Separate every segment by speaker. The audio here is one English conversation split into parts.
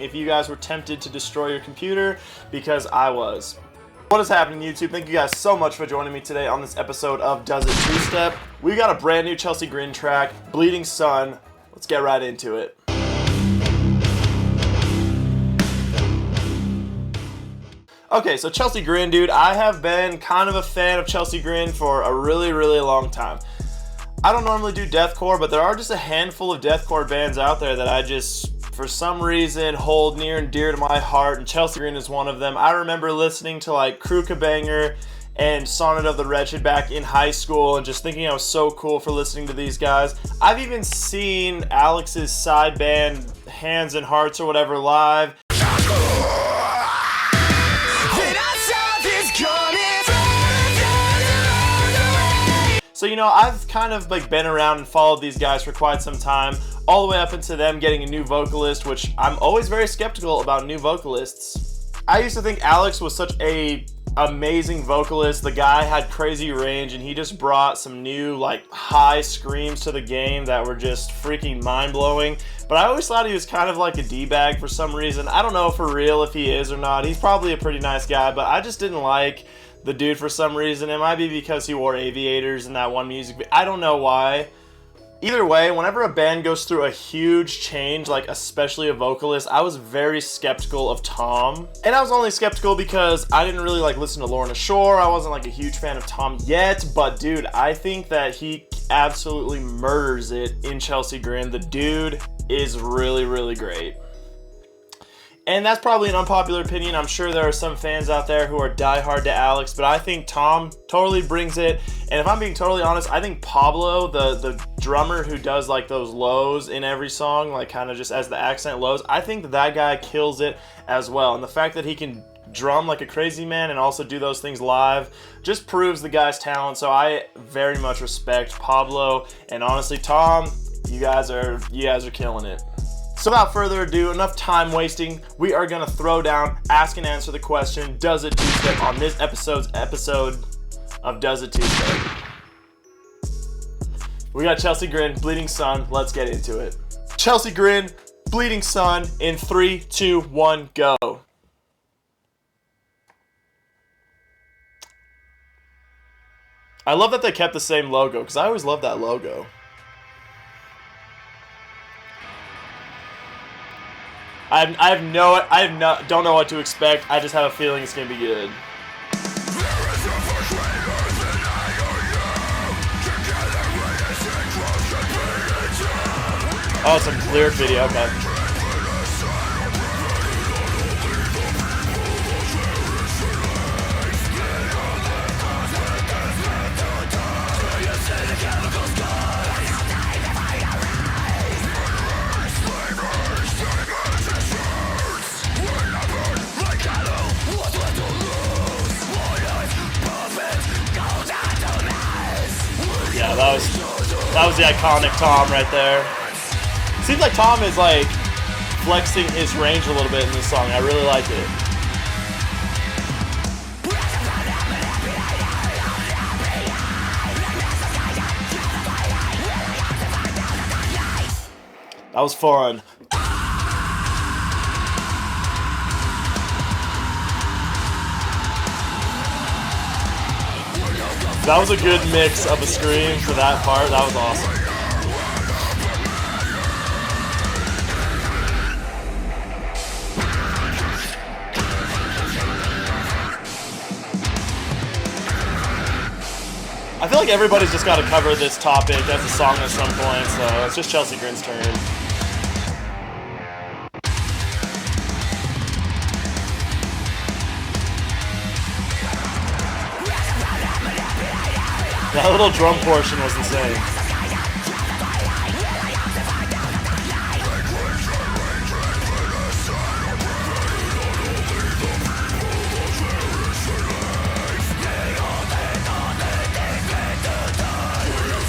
Speaker 1: if you guys were tempted to destroy your computer, because I was. What is happening, YouTube? Thank you guys so much for joining me today on this episode of Does It Two-Step. We got a brand new Chelsea Grin track, Bleeding Sun. Let's get right into it. Okay, so Chelsea Grin, dude, I have been kind of a fan of Chelsea Grin for a really long time. I don't normally do deathcore, but there are just a handful of deathcore bands out there that I just, for some reason, hold near and dear to my heart, and Chelsea Grin is one of them. I remember listening to like Banger and Sonnet of the Wretched back in high school and just thinking I was so cool for listening to these guys. I've even seen Alex's side band, Hands and Hearts or whatever, live. So, you know, I've kind of like been around and followed these guys for quite some time, all the way up into them getting a new vocalist, which I'm always very skeptical about new vocalists. I used to think Alex was such a amazing vocalist. The guy had crazy range and he just brought some new like high screams to the game that were just freaking mind-blowing. But I always thought he was kind of like a D-bag for some reason. I don't know for real if he is or not. He's probably a pretty nice guy, but I just didn't like the dude for some reason. It might be because he wore aviators in that one music video. I don't know why. Either way, whenever a band goes through a huge change, like especially a vocalist, I was very skeptical of Tom. And I was only skeptical because I didn't really like listen to Lorna Shore. I wasn't like a huge fan of Tom yet, but dude, I think that he absolutely murders it in Chelsea Grin. The dude is really great. And that's probably an unpopular opinion. I'm sure there are some fans out there who are diehard to Alex, but I think Tom totally brings it. And if I'm being totally honest, I think Pablo, the drummer who does like those lows in every song, like kind of just as the accent lows, I think that guy kills it as well. And the fact that he can drum like a crazy man and also do those things live just proves the guy's talent. So I very much respect Pablo, and honestly, Tom, you guys are killing it. So without further ado, enough time wasting, we are going to throw down, ask and answer the question, does it two-step, on this episode of Does It Two-Step. We got Chelsea Grin, Bleeding Sun, let's get into it. Chelsea Grin, Bleeding Sun, in 3, 2, 1, go. I love that they kept the same logo, because I always love that logo. don't know what to expect. I just have a feeling it's gonna be good. Oh, it's a lyric video. Okay. Yeah, that was the iconic Tom right there. Seems like Tom is like flexing his range a little bit in this song. I really like it. That was fun. That was a good mix of a scream for that part. That was awesome. I feel like everybody's just got to cover this topic as a song at some point, so it's just Chelsea Grin's turn. That little drum portion was insane.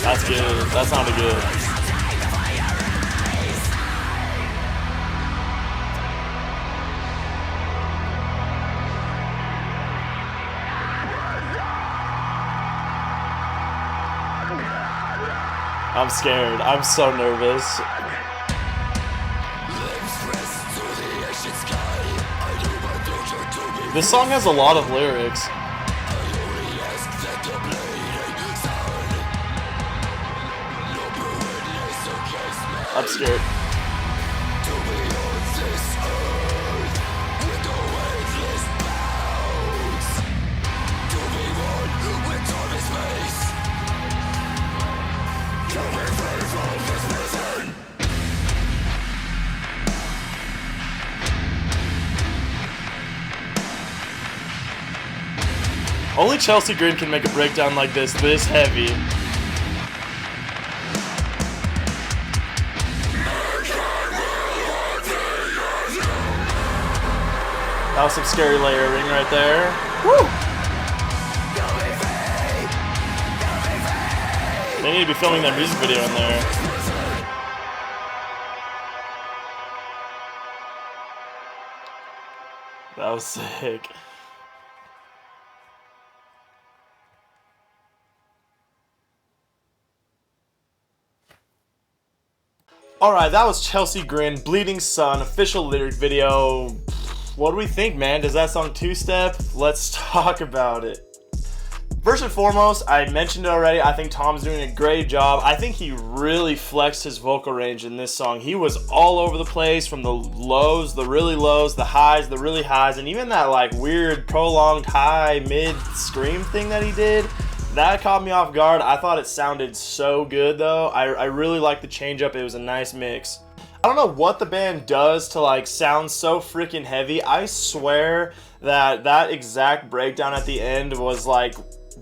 Speaker 1: That's good. That sounded good. I'm scared. I'm so nervous. This song has a lot of lyrics. I'm scared. Only Chelsea Grin can make a breakdown like this heavy. That was some scary layering right there. Woo! They need to be filming their music video in there. That was sick. Alright, that was Chelsea Grin, Bleeding Sun, official lyric video. What do we think, man? Does that song two-step? Let's talk about it. First and foremost, I mentioned it already, I think Tom's doing a great job. I think he really flexed his vocal range in this song. He was all over the place, from the lows, the really lows, the highs, the really highs, and even that like weird prolonged high mid scream thing that he did. That caught me off guard. I thought it sounded so good though. I really liked the change up. It was a nice mix. I don't know what the band does to like sound so freaking heavy. I swear that exact breakdown at the end was like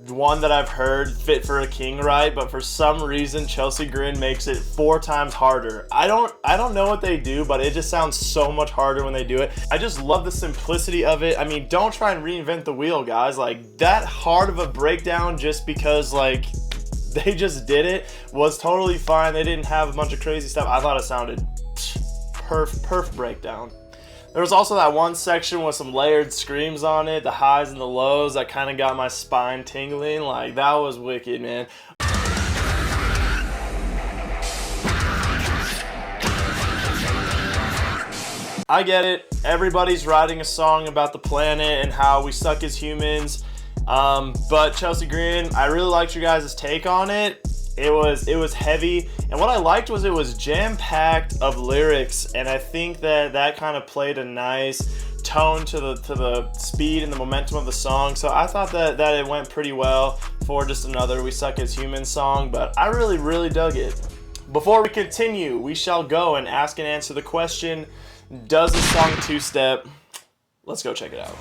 Speaker 1: one that I've heard fit for a king, right? But for some reason Chelsea Grin makes it 4 times harder. I don't know what they do, but it just sounds so much harder when they do it. I just love the simplicity of it. I mean, don't try and reinvent the wheel, guys. Like, that hard of a breakdown just because like they just did it was totally fine. They didn't have a bunch of crazy stuff. I thought it sounded perf breakdown. There was also that one section with some layered screams on it, the highs and the lows, that kind of got my spine tingling. Like, that was wicked, man. I get it. Everybody's writing a song about the planet and how we suck as humans. But Chelsea Grin, I really liked your guys' take on it. It was heavy, and what I liked was it was jam-packed of lyrics, and I think that kind of played a nice tone to the speed and the momentum of the song. So I thought that it went pretty well for just another We Suck as Humans song, but I really dug it. Before we continue, we shall go and ask and answer the question, does the song two-step? Let's go check it out.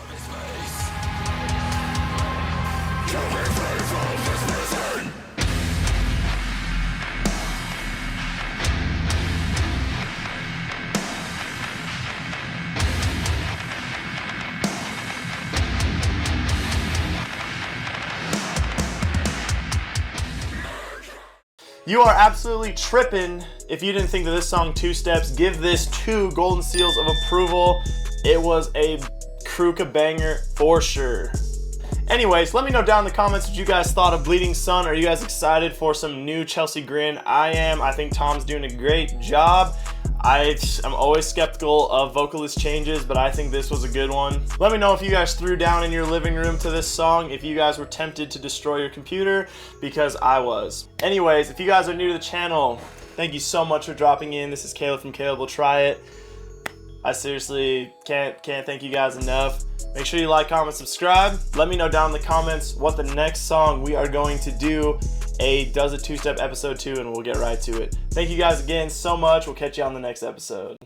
Speaker 1: You are absolutely tripping if you didn't think that this song two steps. Give this 2 golden seals of approval. It was a Kruka banger for sure. Anyways, let me know down in the comments what you guys thought of Bleeding Sun. Are you guys excited for some new Chelsea Grin? I am. I think Tom's doing a great job. I'm always skeptical of vocalist changes, but I think this was a good one. Let me know if you guys threw down in your living room to this song, if you guys were tempted to destroy your computer, because I was. Anyways, if you guys are new to the channel, thank you so much for dropping in. This is Caleb from Caleb Will Try It. I seriously can't thank you guys enough. Make sure you like, comment, subscribe. Let me know down in the comments what the next song we are going to do. Does a two-step episode 2, and we'll get right to it. Thank you guys again so much. We'll catch you on the next episode.